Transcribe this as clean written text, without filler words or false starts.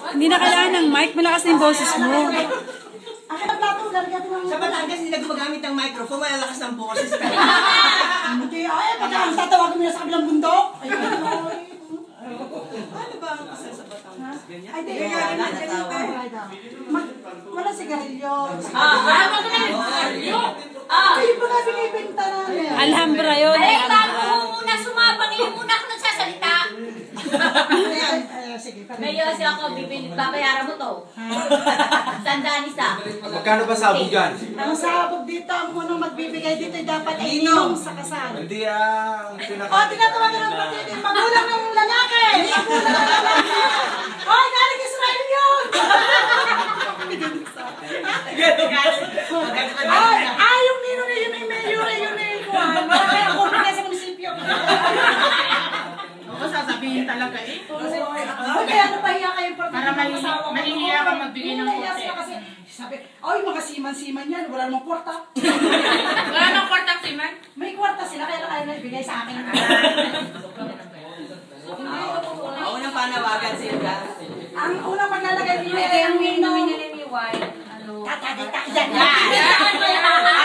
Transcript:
Hindi na kailangan ng mic, malakas na yung boses mo. Sa Batangas, hindi na gumagamit ng microphone, malalakas ng boses. Hindi, ay, pagka tatawagan mo na sa kabilang bundok. Ano ba ang kasal sa Batangas? Ganyan? Ay, di. Wala sigarilyo. Hindi pa nga binibinta namin. Alhambra yun. Ay, bago mo muna sumabang, hindi muna ako nagsasalita. Sige, Mayor siya ako, babayaran mo to. Sandaan isa. Magkano ba sabog yan? Ang sabog dito, ang unang magbibigay dito ay dapat ay inom sa kasal. Hindi ang pinaka... O, tinatawagan ng patid, magulang ng lalaki! Magulang ng lalaki! Oy, galing Israel yun! Ay, yung nino na yun ay mayor, yun ay kuhan. Kaya ako na sa munisipyo. Oo, sasabihin talaga eh. Kaya napahiya kayo Para mahihiya ka magbigay ng korte. Kasi sabi, ay mga siman-siman yan, wala namang kwarta. Wala nang kwartang siman? May kwarta sila, kaya lang ayaw na ibigay sa akin. Ako nang panawagan sila. Ang unang maglalagay niyo Ay, ay kaya ang ang nino. inumin nila ni White, ano? Tatadita yan. Yan!